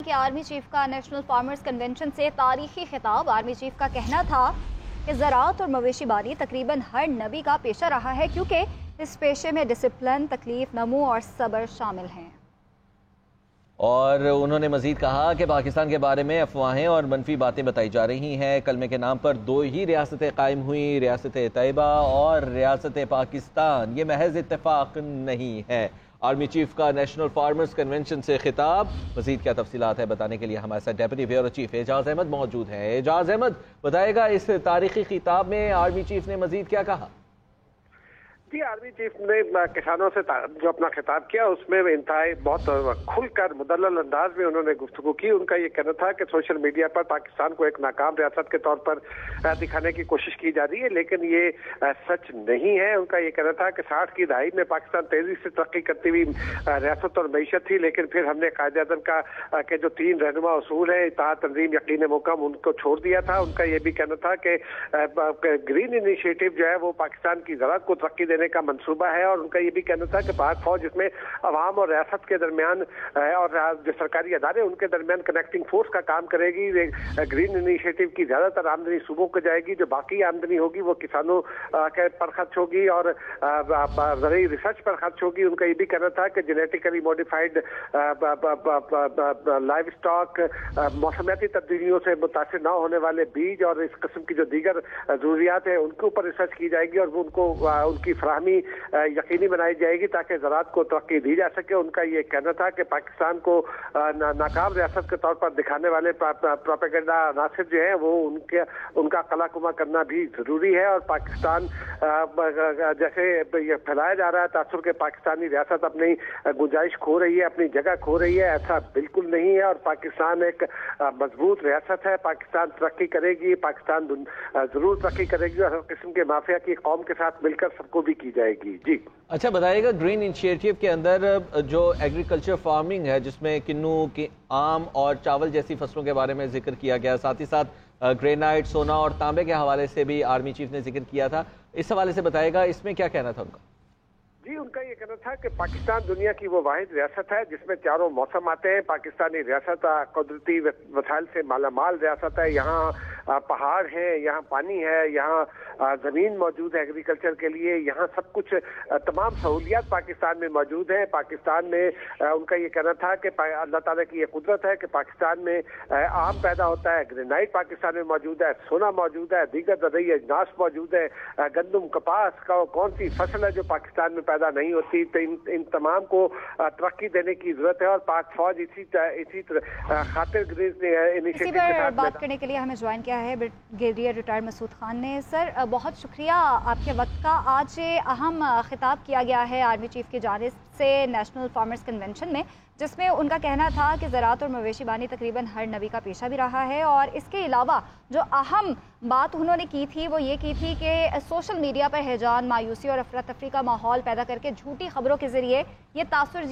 کہ army chief کا national farmers convention سے تاریخی خطاب۔ آرمی چیف کا کہنا تھا کہ زراعت اور مویشی بانی تقریباً ہر نبی کا پیشہ رہا ہے، کیونکہ اس پیشے میں ڈسپلن، تکلیف، نمو اور صبر شامل ہیں۔ اور انہوں نے مزید کہا کہ پاکستان کے بارے میں افواہیں اور منفی باتیں بتائی جا رہی ہیں۔ کلمے کے نام پر 2 ہی ریاستیں قائم ہوئیں، ریاست طیبہ اور ریاست پاکستان۔ یہ محض اتفاق نہیں ہے۔ آرمی چیف کا نیشنل فارمرز کنونشن سے خطاب۔ مزید کیا تفصیلات ہے بتانے کے لیے ہمارے ساتھ ڈیپٹی بیورو چیف اعجاز احمد موجود ہیں۔ اعجاز احمد بتائے گا اس تاریخی خطاب میں آرمی چیف نے مزید کیا کہا؟ جی، آرمی چیف نے کسانوں سے جو اپنا خطاب کیا اس میں انتہائی بہت کھل کر مدلل انداز میں انہوں نے گفتگو کی۔ ان کا یہ کہنا تھا کہ سوشل میڈیا پر پاکستان کو ایک ناکام ریاست کے طور پر دکھانے کی کوشش کی جا رہی ہے، لیکن یہ سچ نہیں ہے۔ ان کا یہ کہنا تھا کہ 60 کی دہائی میں پاکستان تیزی سے ترقی کرتی ہوئی ریاست اور معیشت تھی، لیکن پھر ہم نے قائد اعظم کا کہ جو 3 رہنما اصول ہیں، اطاعت، تنظیم، یقین محکم، ان کو چھوڑ دیا تھا۔ ان کا یہ بھی کہنا تھا کہ گرین انیشیٹو جو ہے وہ پاکستان کی زراعت کو ترقی دینے کا منصوبہ ہے، اور ان کا یہ بھی کہنا تھا کہ پاک فوج جس میں عوام اور ریاست کے درمیان اور جو سرکاری ادارے ان کے درمیان کنیکٹنگ فورس کا کام کرے گی۔ گرین انیشیٹو کی زیادہ تر آمدنی صوبوں کو جائے گی، جو باقی آمدنی ہوگی وہ کسانوں پر خرچ ہوگی اور زرعی ریسرچ پر خرچ ہوگی۔ ان کا یہ بھی کہنا تھا کہ جینیٹیکلی موڈیفائڈ لائف اسٹاک، موسمیاتی تبدیلیوں سے متاثر نہ ہونے والے بیج اور اس قسم کی جو دیگر ضروریات ہیں ان کے اوپر ریسرچ کی جائے گی، اور وہ ان کی فراہمی یقینی بنائی جائے گی تاکہ زراعت کو ترقی دی جا سکے۔ ان کا یہ کہنا تھا کہ پاکستان کو ناکام ریاست کے طور پر دکھانے والے پروپیگنڈا عناصر جو ہیں وہ ان کا قلع کما کرنا بھی ضروری ہے، اور پاکستان جیسے یہ پھیلایا جا رہا ہے تاثر کہ پاکستانی ریاست اپنی گنجائش کھو رہی ہے، اپنی جگہ کھو رہی ہے، ایسا بالکل نہیں ہے، اور پاکستان ایک مضبوط ریاست ہے۔ پاکستان ترقی کرے گی، پاکستان ضرور ترقی کرے گی، اور ہر قسم کے مافیا کی قوم کے ساتھ مل کر سب کو بھی کی جائے گی۔ جی اچھا بتائیے گا، گرین انیشیٹو کے اندر جو ایگریکلچر فارمنگ ہے جس میں کنو کی آم اور چاول جیسی فصلوں کے بارے میں ذکر کیا گیا، ساتھ ہی ساتھ گرینائٹ، سونا اور تانبے کے حوالے سے بھی آرمی چیف نے ذکر کیا تھا، اس حوالے سے بتائے گا اس میں کیا کہنا تھا ان کا؟ جی، ان کا یہ کہنا تھا کہ پاکستان دنیا کی وہ واحد ریاست ہے جس میں چاروں موسم آتے ہیں۔ پاکستانی ریاست قدرتی وسائل سے مالا مال ریاست ہے، یہاں پہاڑ ہیں، یہاں پانی ہے، یہاں زمین موجود ہے ایگریکلچر کے لیے، یہاں سب کچھ تمام سہولیات پاکستان میں موجود ہیں۔ پاکستان میں ان کا یہ کہنا تھا کہ اللہ تعالیٰ کی یہ قدرت ہے کہ پاکستان میں آم پیدا ہوتا ہے، گرینائٹ پاکستان میں موجود ہے، سونا موجود ہے، دیگر زرعی اجناس موجود ہے، گندم، کپاس کا کون سی فصل ہے جو پاکستان میں پیدا نہیں ہوتی۔ تو ان تمام کو ترقی دینے کی ضرورت ہے، اور پاک فوج اسی خاطر گریز انیشیٹو کے ساتھ بات کرنے کے لیے ہمیں جوائن کیا ہے بریگیڈیئر ریٹائرڈ مسعود خان نے۔ سر بہت شکریہ آپ کے وقت کا۔ آج اہم خطاب کیا گیا ہے آرمی چیف کی جانب سے نیشنل فارمرز کنونشن میں، جس میں ان کا کہنا تھا کہ زراعت اور مویشی بانی تقریباً ہر نبی کا پیشہ بھی رہا ہے، اور اس کے علاوہ جو اہم بات انہوں نے کی تھی وہ یہ کی تھی کہ سوشل میڈیا پر ہیجان، مایوسی اور افراتفری کا ماحول پیدا کر کے جھوٹی خبروں کے ذریعے یہ تاثر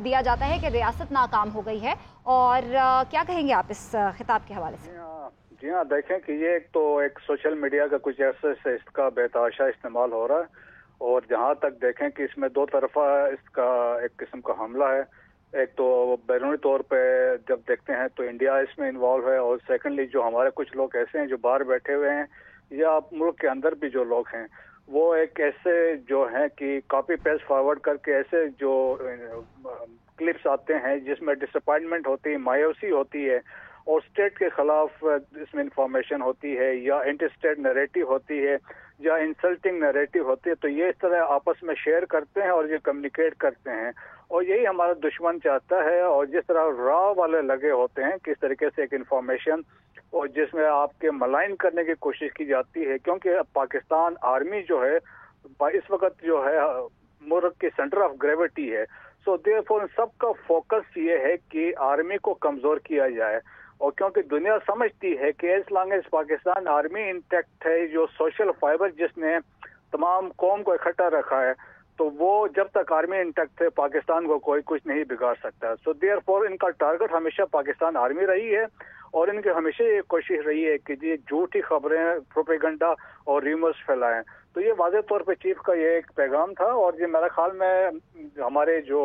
دیا جاتا ہے کہ ریاست ناکام ہو گئی ہے۔ اور کیا کہیں گے آپ اس خطاب کے حوالے سے؟ جی ہاں، دیکھیں کہ یہ ایک سوشل میڈیا کا کچھ عرصے سے اس کا بے تحاشا استعمال ہو رہا ہے، اور جہاں تک دیکھیں کہ اس میں 2 طرفہ اس کا ایک قسم کا حملہ ہے۔ ایک تو بیرونی طور پہ جب دیکھتے ہیں تو انڈیا اس میں انوالو ہے، اور سیکنڈلی جو ہمارے کچھ لوگ ایسے ہیں جو باہر بیٹھے ہوئے ہیں یا ملک کے اندر بھی جو لوگ ہیں، وہ ایک ایسے جو ہیں کہ کاپی پیسٹ فارورڈ کر کے ایسے جو کلپس آتے ہیں جس میں ڈس اپوائنٹمنٹ ہوتی ہے، مایوسی ہوتی ہے، اور اسٹیٹ کے خلاف اس میں انفارمیشن ہوتی ہے، یا اینٹی اسٹیٹ نیریٹو ہوتی ہے، یا انسلٹنگ نیریٹو ہوتی ہے، تو یہ اس طرح آپس میں شیئر کرتے ہیں اور یہ کمیونیکیٹ کرتے ہیں، اور یہی ہمارا دشمن چاہتا ہے۔ اور جس طرح را والے لگے ہوتے ہیں کس طریقے سے ایک انفارمیشن، اور جس میں آپ کے ملائن کرنے کی کوشش کی جاتی ہے، کیونکہ پاکستان آرمی جو ہے اس وقت جو ہے ملک کی سینٹر آف گریوٹی ہے، سو دیئر فور ان سب کا فوکس یہ ہے کہ آرمی کو کمزور کیا جائے، اور کیونکہ دنیا سمجھتی ہے کہ as long as Pakistan army intact ہے، جو سوشل فائبر جس نے تمام قوم کو اکٹھا رکھا ہے، تو وہ جب تک آرمی انٹیکٹ ہے پاکستان کو کوئی کچھ نہیں بگاڑ سکتا۔ سو دیئر فور ان کا ٹارگٹ ہمیشہ پاکستان آرمی رہی ہے، اور ان کی ہمیشہ یہ کوشش رہی ہے کہ یہ جھوٹی خبریں، پروپیگنڈا اور ریومرز پھیلائیں۔ تو یہ واضح طور پہ چیف کا یہ ایک پیغام تھا، اور یہ میرے خیال میں ہمارے جو